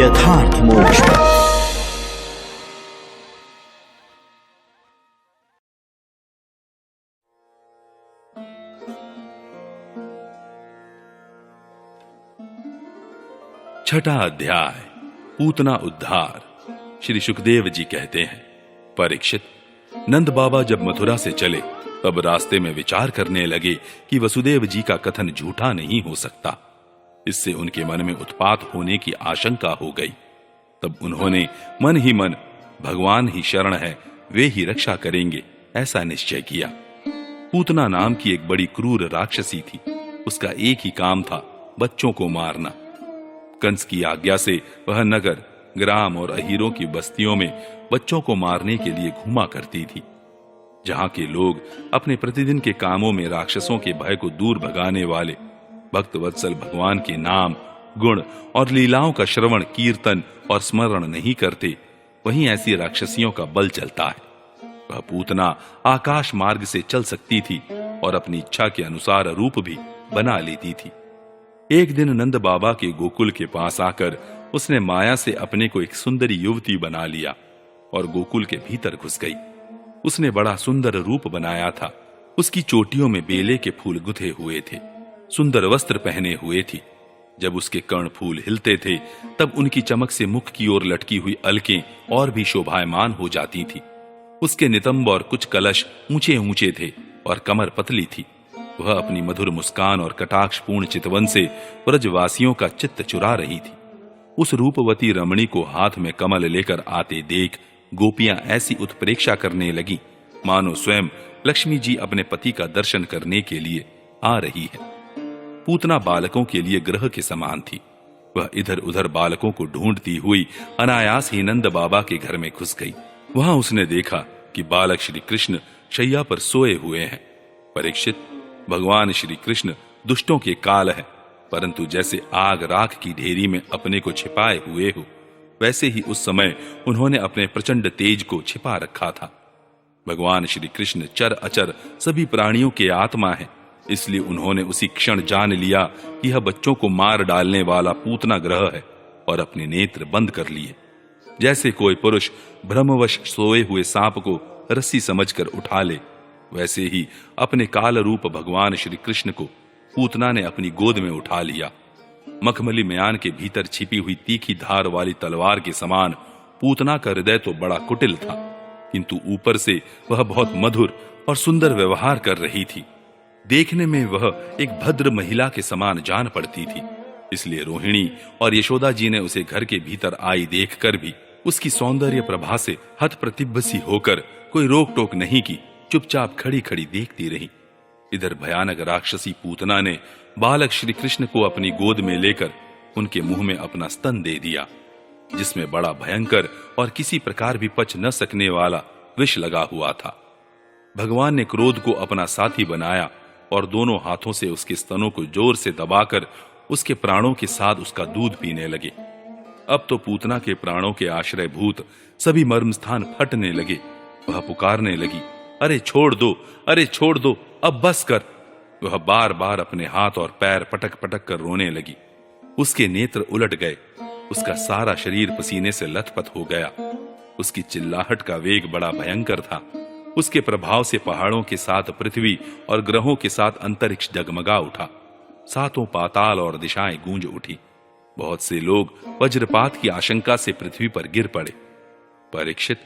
यथार्थ मोक्ष पथ। छठा अध्याय, पूतना उद्धार। श्री सुखदेव जी कहते हैं, परीक्षित, नंद बाबा जब मथुरा से चले तब रास्ते में विचार करने लगे कि वसुदेव जी का कथन झूठा नहीं हो सकता। इससे उनके मन में उत्पात होने की आशंका हो गई। तब उन्होंने मन ही मन भगवान ही शरण है, वे ही रक्षा करेंगे, ऐसा निश्चय किया। पूतना नाम की एक बड़ी क्रूर राक्षसी थी। उसका एक ही काम था, बच्चों को मारना। कंस की आज्ञा से वह नगर, ग्राम और अहीरों की बस्तियों में बच्चों को मारने के लिए घूमा करती थी। जहां के लोग अपने प्रतिदिन के कामों में राक्षसों के भय को दूर भगाने वाले भक्त वत्सल भगवान के नाम, गुण और लीलाओं का श्रवण, कीर्तन और स्मरण नहीं करते, वहीं ऐसी राक्षसियों का बल चलता है। वह पूतना आकाश मार्ग से चल सकती थी और अपनी इच्छा के अनुसार रूप भी बना लेती थी। एक दिन नंद बाबा के गोकुल के पास आकर उसने माया से अपने को एक सुंदरी युवती बना लिया और गोकुल के भीतर घुस गई। उसने बड़ा सुंदर रूप बनाया था। उसकी चोटियों में बेले के फूल गुथे हुए थे, सुंदर वस्त्र पहने हुए थी। जब उसके कर्ण फूल हिलते थे तब उनकी चमक से मुख की ओर लटकी हुई अलकें और भी शोभायमान हो जाती थी। उसके नितंब और कुछ कलश ऊंचे ऊंचे थे और कमर पतली थी। वह अपनी मधुर मुस्कान और कटाक्षपूर्ण चितवन से ब्रजवासियों का चित्त चुरा रही थी। उस रूपवती रमणी को हाथ में कमल लेकर आते देख गोपियां ऐसी उत्प्रेक्षा करने लगी मानो स्वयं लक्ष्मी जी अपने पति का दर्शन करने के लिए आ रही है। पूतना बालकों के लिए ग्रह के समान थी। वह इधर उधर बालकों को ढूंढती हुई अनायास ही नंद बाबा के घर में घुस गई। वहां उसने देखा कि बालक श्री कृष्ण शैया पर सोए हुए हैं। परीक्षित, भगवान श्री कृष्ण दुष्टों के काल है, परंतु जैसे आग राख की ढेरी में अपने को छिपाए हुए हो, वैसे ही उस समय उन्होंने अपने प्रचंड तेज को छिपा रखा था। भगवान श्री कृष्ण चर अचर सभी प्राणियों के आत्मा है, इसलिए उन्होंने उसी क्षण जान लिया कि यह बच्चों को मार डालने वाला पूतना ग्रह है और अपने नेत्र बंद कर लिए। जैसे कोई पुरुष भ्रमवश सोए हुए सांप को रस्सी समझकर उठा ले, वैसे ही अपने काल रूप भगवान श्री कृष्ण को पूतना ने अपनी गोद में उठा लिया। मखमली म्यान के भीतर छिपी हुई तीखी धार वाली तलवार के समान पूतना का हृदय तो बड़ा कुटिल था, किंतु ऊपर से वह बहुत मधुर और सुंदर व्यवहार कर रही थी। देखने में वह एक भद्र महिला के समान जान पड़ती थी। इसलिए रोहिणी और यशोदा जी ने उसे घर के भीतर आई देखकर भी उसकी सौंदर्य प्रभा से हतप्रतिभ सी होकर कोई रोक टोक नहीं की, चुपचाप खड़ी खड़ी देखती रही। इधर भयानक राक्षसी पूतना ने बालक श्री कृष्ण को अपनी गोद में लेकर उनके मुंह में अपना स्तन दे दिया, जिसमें बड़ा भयंकर और किसी प्रकार भी पच न सकने वाला विष लगा हुआ था। भगवान ने क्रोध को अपना साथी बनाया और दोनों हाथों से उसके स्तनों को जोर से दबाकर उसके प्राणों के साथ उसका दूध पीने लगे। अब तो पूतना के प्राणों के आश्रय भूत सभी मर्म स्थान फटने लगे। वह पुकारने लगी, अरे छोड़ दो, अरे छोड़ दो, अब बस कर। वह बार बार अपने हाथ और पैर पटक पटक कर रोने लगी। उसके नेत्र उलट गए, उसका सारा शरीर पसीने से लथपथ हो गया। उसकी चिल्लाहट का वेग बड़ा भयंकर था। उसके प्रभाव से पहाड़ों के साथ पृथ्वी और ग्रहों के साथ अंतरिक्ष डगमगा उठा। सातों पाताल और दिशाएं गूंज उठी। बहुत से लोग वज्रपात की आशंका से पृथ्वी पर गिर पड़े। परीक्षित,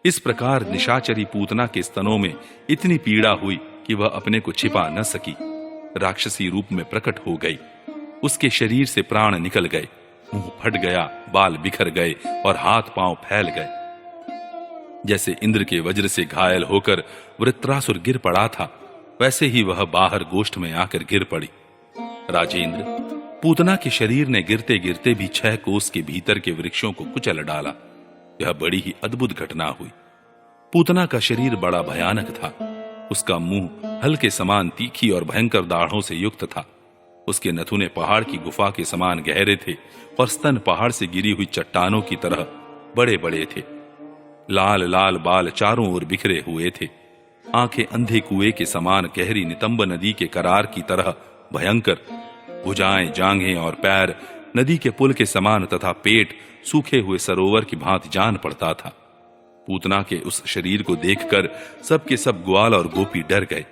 इस प्रकार निशाचरी पूतना के स्तनों में इतनी पीड़ा हुई कि वह अपने को छिपा न सकी। राक्षसी रूप में प्रकट हो गई। उसके शरीर से प्राण निकल गए, मुंह फट गया, बाल बिखर गए और हाथ पांव फैल गए। जैसे इंद्र के वज्र से घायल होकर वृत्रासुर गिर पड़ा था, वैसे ही वह बाहर गोष्ठ में आकर गिर पड़ी। राजेंद्र, पूतना के शरीर ने गिरते गिरते भी 6 कोस के भीतर के वृक्षों को कुचल डाला। यह बड़ी ही अद्भुत घटना हुई। पूतना का शरीर बड़ा भयानक था। उसका मुंह हल के समान तीखी और भयंकर दाढ़ों से युक्त था। उसके नथुने पहाड़ की गुफा के समान गहरे थे और स्तन पहाड़ से गिरी हुई चट्टानों की तरह बड़े बड़े थे। लाल लाल बाल चारों ओर बिखरे हुए थे। आंखें अंधे कुएं के समान गहरी नितंब नदी के करार की तरह भयंकर। भुजाएं, जांघें और पैर नदी के पुल के समान तथा पेट सूखे हुए सरोवर की भांति जान पड़ता था। पूतना के उस शरीर को देखकर सबके सब ग्वाल और गोपी डर गए।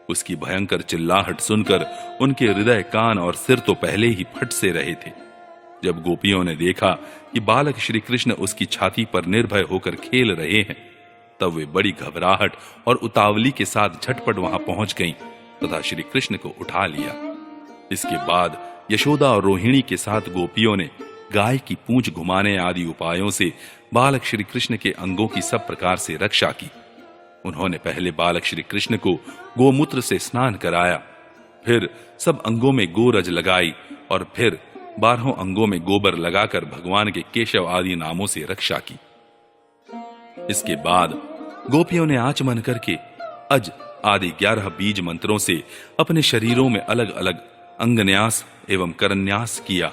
उसकी भयंकर चिल्लाहट सुनकर उनके हृदय, कान और सिर तो पहले ही फट से रहे थे। जब गोपियों ने देखा कि बालक श्री कृष्ण उसकी छाती पर निर्भय होकर खेल रहे हैं, तब वे बड़ी घबराहट और उतावली के साथ झटपट वहां पहुंच गईं तथा श्री कृष्ण को उठा लिया। इसके बाद यशोदा और रोहिणी के साथ गोपियों ने गाय की पूंछ घुमाने आदि उपायों से बालक श्री कृष्ण के अंगों की सब प्रकार से रक्षा की। उन्होंने पहले बालक श्री कृष्ण को गोमूत्र से स्नान कराया, फिर सब अंगों में गोरज लगाई और फिर 12 अंगों में गोबर लगाकर भगवान के केशव आदि नामों से रक्षा की। इसके बाद गोपियों ने आचमन करके अज आदि 11 बीज मंत्रों से अपने शरीरों में अलग अलग अंगन्यास एवं करन्यास किया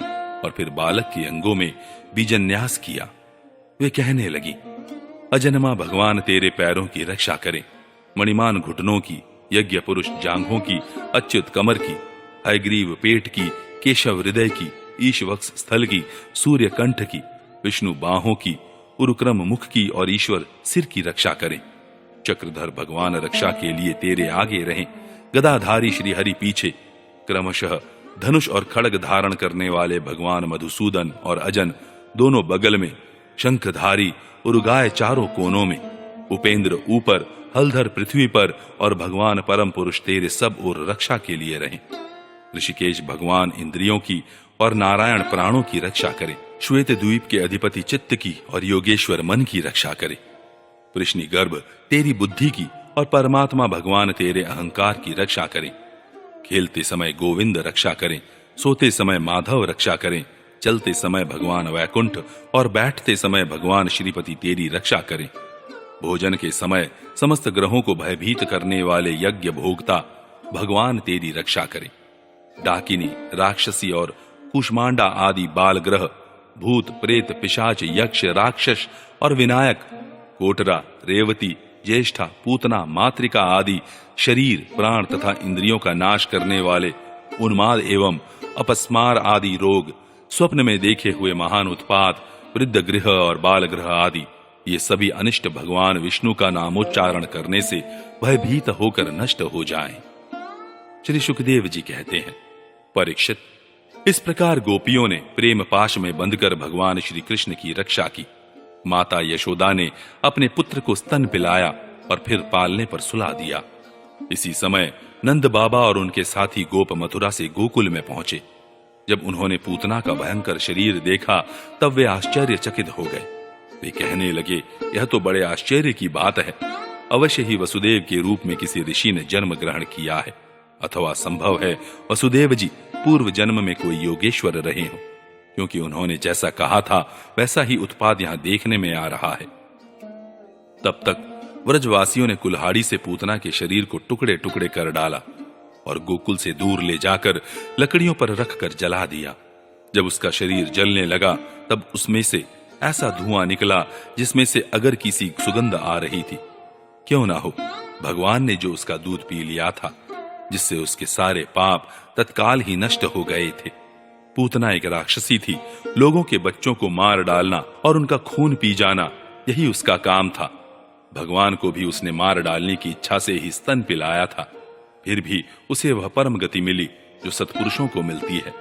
और फिर बालक के अंगों में बीजन्यास किया। वे कहने लगी, अजन्मा भगवान तेरे पैरों की रक्षा करें, मणिमान घुटनों की, यज्ञ पुरुष जांघों की, अच्युत कमर की, हयग्रीव पेट की, केशव हृदय की, ईशवक्ष स्थल की, सूर्य कंठ की, विष्णु बाहों की, उरुक्रम मुख की और ईश्वर सिर की रक्षा करें। चक्रधर भगवान रक्षा के लिए तेरे आगे रहें, गदाधारी श्री हरि पीछे, क्रमशः धनुष और खड़ग धारण करने वाले भगवान मधुसूदन और अजन दोनों बगल में, शंखधारी उरुगाय चारों कोनों में, उपेंद्र ऊपर, हलधर पृथ्वी पर और भगवान परम पुरुष तेरे सब ओर रक्षा के लिए रहें। ऋषिकेश भगवान इंद्रियों की और नारायण प्राणों की रक्षा करे। श्वेत द्वीप के अधिपति चित्त की और योगेश्वर मन की रक्षा करे। कृष्णी गर्भ तेरी बुद्धि की और परमात्मा भगवान तेरे अहंकार की रक्षा करें। खेलते समय गोविंद रक्षा करें, सोते समय माधव रक्षा करें, चलते समय भगवान वैकुंठ और बैठते समय भगवान श्रीपति तेरी रक्षा करें। भोजन के समय समस्त ग्रहों को भयभीत करने वाले यज्ञ भोगता भगवान तेरी रक्षा करें। डाकिनी, राक्षसी और कुष्मांडा आदि बाल ग्रह, भूत, प्रेत, पिशाच, यक्ष, राक्षस और विनायक, कोटरा, रेवती, ज्येष्ठा, पूतना, मातृका आदि शरीर, प्राण तथा इंद्रियों का नाश करने वाले उन्माद एवं अपस्मार आदि रोग, स्वप्न में देखे हुए महान उत्पात, वृद्ध गृह और बाल ग्रह आदि, ये सभी अनिष्ट भगवान विष्णु का नामोच्चारण करने से भयभीत होकर नष्ट हो जाएं। श्री सुखदेव जी कहते हैं, परीक्षित, इस प्रकार गोपियों ने प्रेम पाश में बंधकर भगवान श्री कृष्ण की रक्षा की। माता यशोदा ने अपने पुत्र को स्तन पिलाया और फिर पालने पर सुला दिया। इसी समय नंद बाबा और उनके साथी गोप मथुरा से गोकुल में पहुंचे। जब उन्होंने पूतना का भयंकर शरीर देखा तब वे आश्चर्यचकित हो गए। वे कहने लगे, यह तो बड़े आश्चर्य की बात है। अवश्य ही वसुदेव के रूप में किसी ऋषि ने जन्म ग्रहण किया है, अथवा संभव है वसुदेव जी पूर्व जन्म में कोई योगेश्वर रहे हों, क्योंकि उन्होंने जैसा कहा था वैसा ही उत्पाद यहां देखने में आ रहा है। तब तक व्रजवासियों ने कुल्हाड़ी से पूतना के शरीर को टुकड़े टुकड़े कर डाला और गोकुल से दूर ले जाकर लकड़ियों पर रखकर जला दिया। जब उसका शरीर जलने लगा तब उसमें से ऐसा धुआं निकला जिसमें से अगर किसी सुगंध आ रही थी। क्यों ना हो, भगवान ने जो उसका दूध पी लिया था, जिससे उसके सारे पाप तत्काल ही नष्ट हो गए थे। पूतना एक राक्षसी थी। लोगों के बच्चों को मार डालना और उनका खून पी जाना, यही उसका काम था। भगवान को भी उसने मार डालने की इच्छा से ही स्तन पिलाया था। फिर भी उसे वह परम गति मिली जो सत्पुरुषों को मिलती है।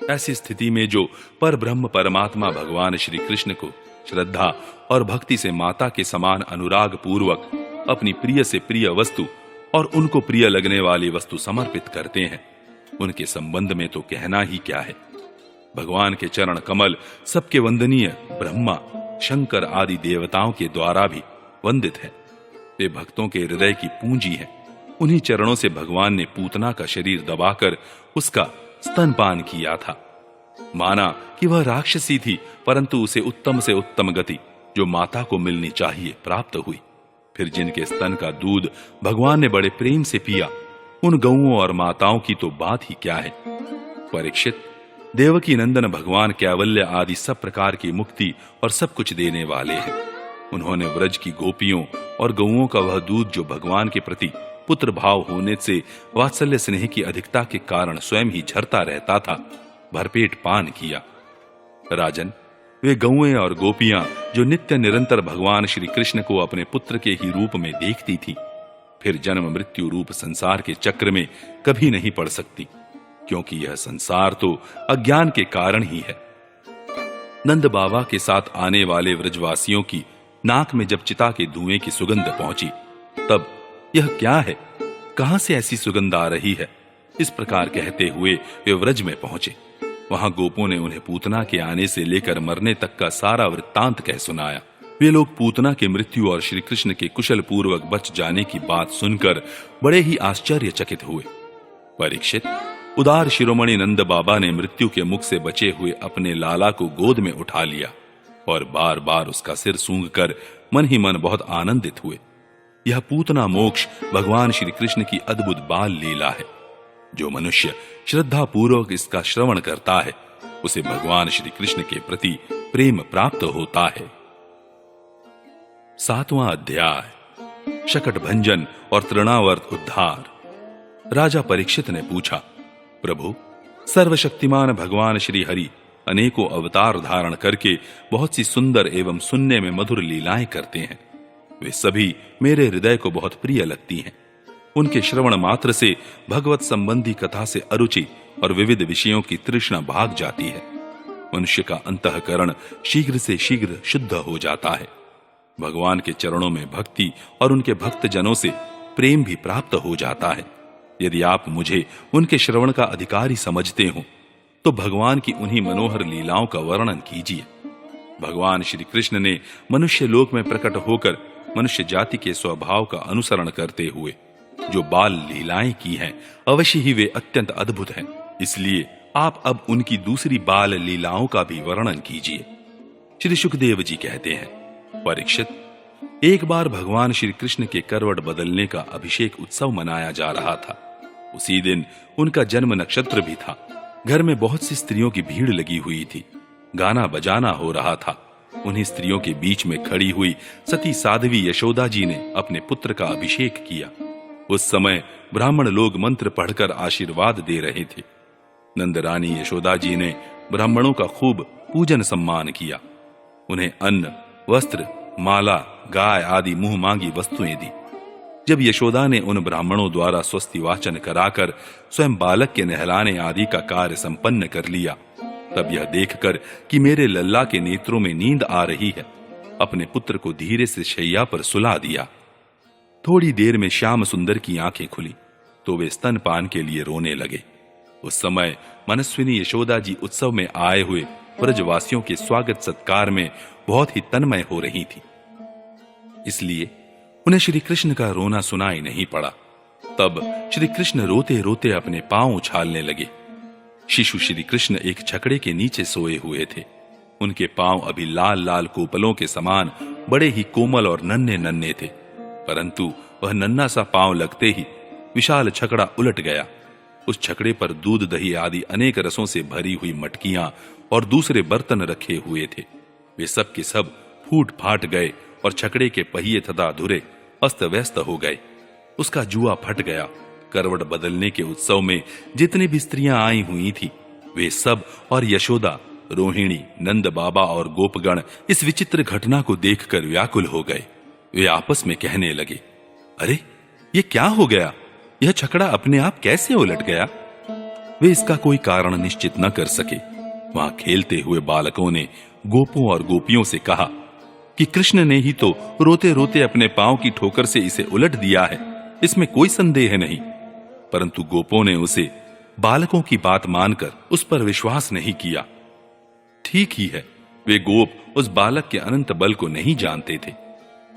ऐसी स्थिति में जो पर ब्रह्म परमात्मा भगवान श्री कृष्ण को श्रद्धा और भक्ति से माता के समान अनुराग पूर्वक अपनी प्रिय से प्रिय वस्तु और उनको प्रिय लगने वाली वस्तु समर्पित करते हैं, उनके संबंध में तो कहना ही क्या है। भगवान के चरण कमल सबके वंदनीय ब्रह्मा, शंकर आदि देवताओं के द्वारा भी वंदित है। वे भक्तों के हृदय की पूंजी है। उन्हीं चरणों से भगवान ने पूतना का शरीर दबाकर उसका स्तनपान किया था। माना कि वह राक्षसी थी, परंतु उसे उत्तम से उत्तम गति जो माता को मिलनी चाहिए प्राप्त हुई। फिर जिनके स्तन का दूध भगवान ने बड़े प्रेम से पिया, उन गौओं और माताओं की तो बात ही क्या है। परीक्षित, देवकी नंदन भगवान कैवल्य आदि सब प्रकार की मुक्ति और सब कुछ देने वाले हैं। उन्होंने व्रज की गोपियों और गौओं का वह दूध जो भगवान के प्रति पुत्र भाव होने से वात्सल्य स्नेह की अधिकता के कारण स्वयं ही झरता रहता था, भरपेट पान किया राजन, वे गौएं और गोपियां जो नित्य निरंतर भगवान श्री कृष्ण को अपने पुत्र के ही रूप में देखती थी, फिर जन्म मृत्यु रूप संसार के चक्र में कभी नहीं पड़ सकती, क्योंकि यह संसार तो अज्ञान के कारण ही है। नंद बाबा के साथ आने वाले व्रजवासियों की नाक में जब चिता के धुएं की सुगंध पहुंची, तब यह क्या है, कहां से ऐसी सुगंध आ रही है, इस प्रकार कहते हुए वे व्रज में पहुंचे। वहां गोपों ने उन्हें पूतना के आने से लेकर मरने तक का सारा वृत्तांत कह सुनाया। वे लोग पूतना की मृत्यु और श्री कृष्ण के कुशल पूर्वक बच जाने की बात सुनकर बड़े ही आश्चर्यचकित हुए। परीक्षित, उदार शिरोमणि नंद बाबा ने मृत्यु के मुख से बचे हुए अपने लाला को गोद में उठा लिया और बार बार उसका सिर सूंघकर मन ही मन बहुत आनंदित हुए। यह पूतना मोक्ष भगवान श्री कृष्ण की अद्भुत बाल लीला है। जो मनुष्य श्रद्धा पूर्वक इसका श्रवण करता है, उसे भगवान श्री कृष्ण के प्रति प्रेम प्राप्त होता है। 7वां अध्याय, शकट भंजन और तृणावर्त उद्धार। राजा परीक्षित ने पूछा, प्रभु, सर्वशक्तिमान भगवान श्री हरि अनेकों अवतार धारण करके बहुत सी सुंदर एवं सुनने में मधुर लीलाएं करते हैं। वे सभी मेरे हृदय को बहुत प्रिय लगती हैं। उनके श्रवण मात्र से भगवत संबंधी कथा से अरुचि और विविध विषयों की तृष्णा भाग जाती है। मनुष्य का अंतःकरण शीघ्र से शीघ्र शुद्ध हो जाता है। भगवान के चरणों में भक्ति और उनके भक्त जनों से प्रेम भी प्राप्त हो जाता है। यदि आप मुझे उनके श्रवण का अधिकारी समझते हो, तो भगवान की उन्हीं मनोहर लीलाओं का वर्णन कीजिए। भगवान श्री कृष्ण ने मनुष्य लोक में प्रकट होकर मनुष्य जाति के स्वभाव का अनुसरण करते हुए जो बाल लीलाएं की हैं, अवश्य ही वे अत्यंत अद्भुत हैं। इसलिए आप अब उनकी दूसरी बाल लीलाओं का भी वर्णन कीजिए। श्री सुखदेव जी कहते हैं, परीक्षित, एक बार भगवान श्री कृष्ण के करवट बदलने का अभिषेक उत्सव मनाया जा रहा था। उसी दिन उनका जन्म नक्षत्र भी था। घर में बहुत सी स्त्रियों की भीड़ लगी हुई थी। गाना बजाना हो रहा था। उन्हीं स्त्रियों के बीच में खड़ी हुई सती साध्वी यशोदा जी ने अपने पुत्र का अभिषेक किया। उस समय ब्राह्मण लोग मंत्र पढ़कर आशीर्वाद दे रहे थे। नंद रानी यशोदा जी ने ब्राह्मणों का खूब पूजन सम्मान किया। उन्हें अन्न, वस्त्र, माला, गाय आदि मुंह मांगी वस्तुएं दी। जब यशोदा ने उन ब्राह्मणों द्वारा स्वस्ति वाचन कराकर स्वयं बालक के नहलाने आदि का कार्य संपन्न कर लिया, तब यह देखकर कि मेरे लल्ला के नेत्रों में नींद आ रही है, अपने पुत्र को धीरे से शैया पर सुला दिया। थोड़ी देर में श्याम सुंदर की आंखें खुली तो वे स्तनपान के लिए रोने लगे। उस समय मनस्विनी यशोदा जी उत्सव में आए हुए ब्रजवासियों के स्वागत सत्कार में बहुत ही तन्मय हो रही थी, इसलिए उन्हें श्री कृष्ण का रोना सुनाई नहीं पड़ा। तब श्री कृष्ण रोते रोते अपने पांव उछालने लगे। शिशु श्री कृष्ण एक छकड़े के नीचे सोए हुए थे। उनके पांव अभी लाल लाल कोपलों के समान बड़े ही कोमल और नन्हे नन्हे थे, परंतु वह नन्हा सा पांव लगते ही विशाल छकड़ा उलट गया। उस छकड़े पर दूध, दही आदि अनेक रसों से भरी हुई मटकियां और दूसरे बर्तन रखे हुए थे। वे सब के सब फूट फाट गए और छकड़े के पहिए तथा धुरे अस्त व्यस्त हो गए। उसका जुआ फट गया। करवट बदलने के उत्सव में जितनी भी स्त्रियां आई हुई थी, वे सब और यशोदा, रोहिणी, नंद बाबा और गोपगण इस विचित्र घटना को देखकर व्याकुल हो गए। वे आपस में कहने लगे, अरे ये क्या हो गया? यह छकड़ा अपने आप कैसे उलट गया? वे इसका कोई कारण निश्चित न कर सके। वहां खेलते हुए बालकों ने गोपों और गोपियों से कहा कि कृष्ण ने ही तो रोते रोते अपने पांव की ठोकर से इसे उलट दिया है, इसमें कोई संदेह नहीं। परंतु गोपों ने उसे बालकों की बात मानकर उस पर विश्वास नहीं किया। ठीक ही है, वे गोप उस बालक के अनंत बल को नहीं जानते थे।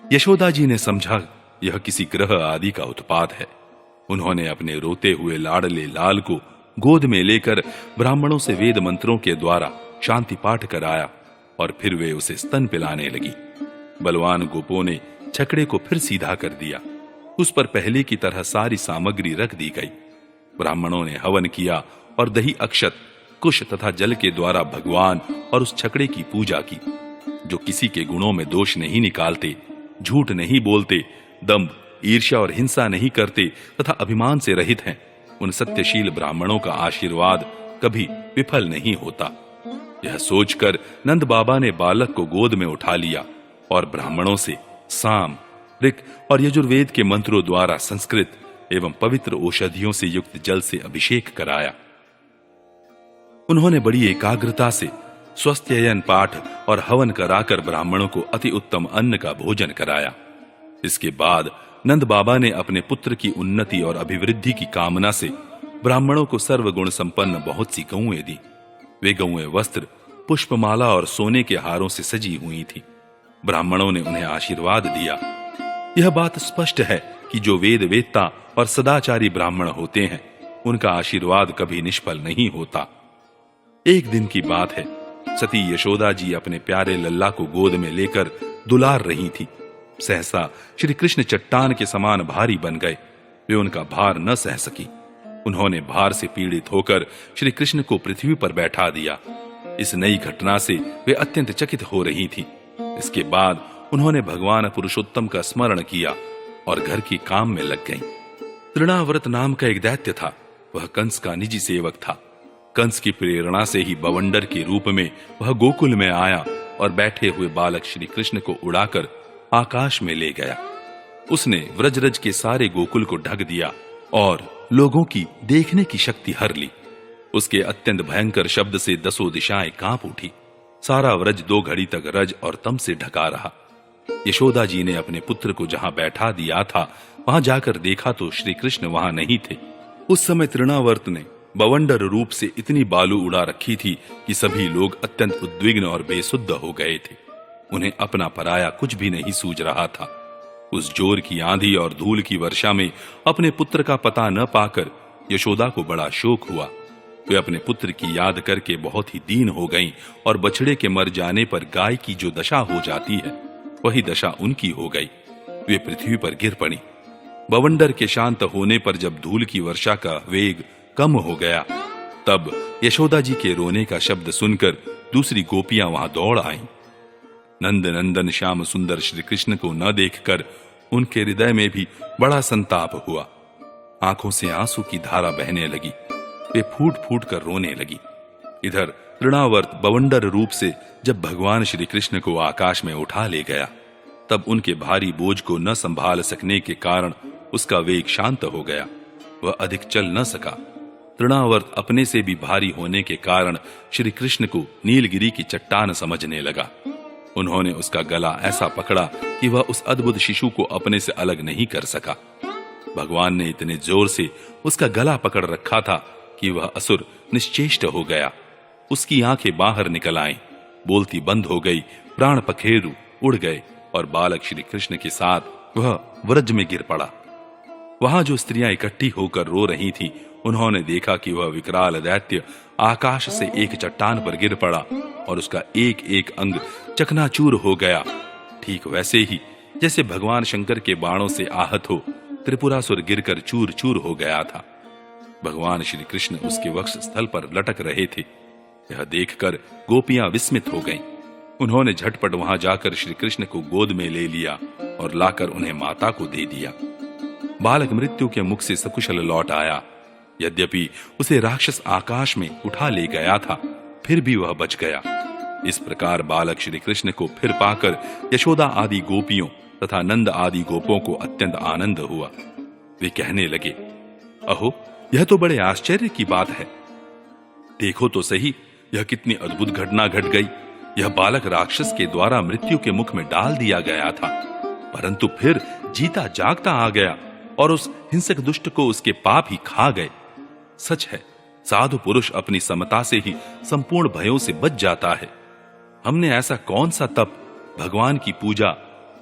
यशोदा जी ने समझा यह किसी ग्रह आदि का उत्पात है। उन्होंने अपने रोते हुए लाडले लाल को गोद में लेकर ब्राह्मणों से वेद मंत्रों के द्वारा शांति पाठ कराया और फिर वे उसे स्तन पिलाने लगी। बलवान गोपों ने छकड़े को फिर सीधा कर दिया। उस पर पहले की तरह सारी सामग्री रख दी गई। ब्राह्मणों ने हवन किया और दही, अक्षत, कुश तथा जल के द्वारा भगवान और उस छकड़े की पूजा की। जो किसी के गुणों में दोष नहीं निकालते, झूठ नहीं बोलते, दंभ, ईर्ष्या और हिंसा नहीं करते तथा अभिमान से रहित हैं, उन सत्यशील ब्राह्मणों का आशीर्वाद कभी विफल नहीं होता। यह सोचकर नंद बाबा ने बालक को गोद में उठा लिया और ब्राह्मणों से साम, ऋक और यजुर्वेद के मंत्रों द्वारा संस्कृत एवं पवित्र औषधियों से युक्त जल से अभिषेक कराया। उन्होंने बड़ी एकाग्रता से स्वस्त्ययन पाठ और हवन कराकर ब्राह्मणों को अति उत्तम अन्न का भोजन कराया। इसके बाद नंद बाबा ने अपने पुत्र की उन्नति और अभिवृद्धि की कामना से ब्राह्मणों को सर्वगुण संपन्न बहुत सी गौएं दी। वे गौएं वस्त्र, पुष्पमाला और सोने के हारों से सजी हुई थी। ब्राह्मणों ने उन्हें आशीर्वाद दिया। यह बात स्पष्ट है कि जो वेद वेत्ता और सदाचारी ब्राह्मण होते हैं, उनका आशीर्वाद कभी निष्फल नहीं होता। एक दिन की बात है, सती यशोदा जी अपने प्यारे लल्ला को गोद में लेकर दुलार रही थी। सहसा श्री कृष्ण चट्टान के समान भारी बन गए। वे उनका भार न सह सकी। उन्होंने भार से पीड़ित होकर श्री कृष्ण को पृथ्वी पर बैठा दिया। इस नई घटना से वे अत्यंत चकित हो रही थी। इसके बाद उन्होंने भगवान पुरुषोत्तम का स्मरण किया और घर के काम में लग गईं। तृणाव्रत नाम का एक दैत्य था। वह कंस का निजी सेवक था। कंस की प्रेरणा से ही बवंडर के रूप में वह गोकुल में आया और बैठे हुए बालक श्री कृष्ण को उड़ाकर आकाश में ले गया। उसने व्रजरज के सारे गोकुल को ढक दिया और लोगों की देखने की शक्ति हर ली। उसके अत्यंत भयंकर शब्द से दसों दिशाएं कांप उठी। सारा व्रज 2 घड़ी तक रज और तम से ढका रहा। यशोदा जी ने अपने पुत्र को जहां बैठा दिया था, वहां जाकर देखा तो श्री कृष्ण वहां नहीं थे। उस समय तृणावर्त ने बवंडर रूप से इतनी बालू उड़ा रखी थी कि सभी लोग अत्यंत उद्विग्न और बेसुध हो गए थे। उन्हें अपना पराया कुछ भी नहीं सूझ रहा था। उस जोर की आंधी और धूल की वर्षा में अपने पुत्र का पता न पाकर यशोदा को बड़ा शोक हुआ। वे अपने पुत्र की याद करके बहुत ही दीन हो गईं और बछड़े के मर जाने पर गाय की जो दशा हो जाती है, वही दशा उनकी हो गई। वे पृथ्वी पर गिर पड़ी। बवंडर के शांत होने पर जब धूल की वर्षा का वेग कम हो गया, तब यशोदा जी के रोने का शब्द सुनकर दूसरी गोपियां वहां दौड़ आईं। नंद नंदन श्याम सुंदर श्री कृष्ण को न देखकर उनके हृदय में भी बड़ा संताप हुआ। आंखों से आंसू की धारा बहने लगी। वे फूट फूट कर रोने लगी। इधर तृणावर्त बवंडर रूप से जब भगवान श्री कृष्ण को आकाश में उठा ले गया, तब उनके भारी बोझ को न संभाल सकने के कारण उसका वेग शांत हो गया। वह अधिक चल न सका। तृणावर्त अपने से भी भारी होने के कारण श्री कृष्ण को नीलगिरी की चट्टान समझने लगा। उन्होंने उसका गला ऐसा पकड़ा कि वह उस अद्भुत शिशु को अपने से अलग नहीं कर सका। भगवान ने इतने जोर से उसका गला पकड़ रखा था कि वह असुर निश्चेष्ट हो गया। उसकी आंखें बाहर निकल आईं, बोलती बंद हो गई, प्राण पखेरु उड़ गए और बालक श्री कृष्ण के साथ वह व्रज में गिर पड़ा। वहां जो स्त्रियां इकट्ठी होकर रो रही थीं, उन्होंने देखा कि वह विकराल दैत्य आकाश से एक चट्टान पर गिर पड़ा और उसका एक एक अंग चकनाचूर हो गया। ठीक वैसे ही जैसे भगवान शंकर के बाणों से आहत हो त्रिपुरासुर गिरकर चूर चूर हो गया था। भगवान श्री कृष्ण उसके वक्ष स्थल पर लटक रहे थे। यह देखकर गोपियां विस्मित हो गईं। उन्होंने झटपट वहां जाकर श्री कृष्ण को गोद में ले लिया और लाकर उन्हें माता को दे दिया। बालक मृत्यु के मुख से सकुशल लौट आया। यद्यपि उसे राक्षस आकाश में उठा ले गया था, फिर भी वह बच गया। इस प्रकार बालक श्री कृष्ण को फिर पाकर यशोदा आदि गोपियों तथा नंद आदि गोपों को अत्यंत आनंद हुआ। वे कहने लगे, अहो, यह तो बड़े आश्चर्य की बात है। देखो तो सही, यह कितनी अद्भुत घटना घट गई। यह बालक राक्षस के द्वारा मृत्यु के मुख में डाल दिया गया था, परंतु फिर जीता जागता आ गया और उस हिंसक दुष्ट को उसके पाप ही खा गए। सच है, साधु पुरुष अपनी समता से ही संपूर्ण भयों से बच जाता है। हमने ऐसा कौन सा तप, भगवान की पूजा,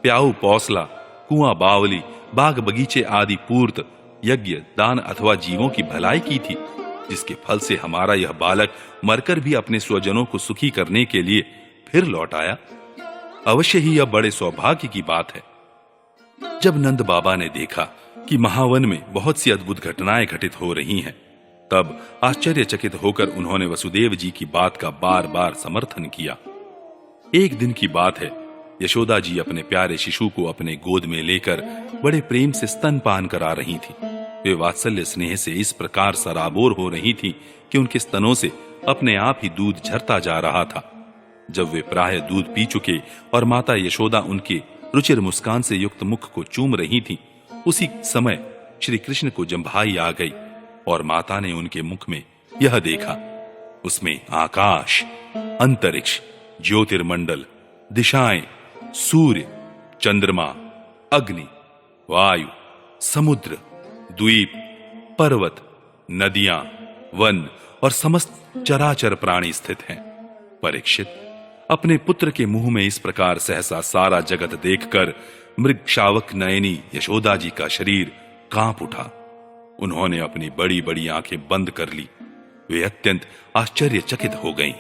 प्याऊ पौसला, कुआं बावली, बाग बगीचे आदि पूर्त, यज्ञ, दान अथवा जीवों की भलाई की थी, जिसके फल से हमारा यह बालक मरकर भी अपने स्वजनों को सुखी करने के लिए फिर लौट आया। अवश्य ही यह बड़े सौभाग्य की बात है। जब नंद बाबा ने देखा कि महावन में बहुत सी अद्भुत घटनाएं घटित हो रही हैं, तब आश्चर्यचकित होकर उन्होंने वसुदेव जी की बात का बार बार समर्थन किया। एक दिन की बात है, यशोदा जी अपने प्यारे शिशु को अपने गोद में लेकर बड़े प्रेम से स्तनपान करा रही थी। वे वात्सल्य स्नेह से इस प्रकार सराबोर हो रही थी कि उनके स्तनों से अपने आप ही दूध झरता जा रहा था। जब वे प्रायः दूध पी चुके और माता यशोदा उनके रुचिर मुस्कान से युक्त मुख को चूम रही थी, उसी समय श्री कृष्ण को जम्भाई आ गई और माता ने उनके मुख में यह देखा। उसमें आकाश, अंतरिक्ष, ज्योतिर्मंडल, दिशाएं, सूर्य, चंद्रमा, अग्नि, वायु, समुद्र, द्वीप, पर्वत, नदियां, वन और समस्त चराचर प्राणी स्थित हैं। परीक्षित, अपने पुत्र के मुंह में इस प्रकार सहसा सारा जगत देखकर मृग शावक नयनी यशोदा जी का शरीर कांप उठा। उन्होंने अपनी बड़ी बड़ी आंखें बंद कर ली। वे अत्यंत आश्चर्यचकित हो गईं।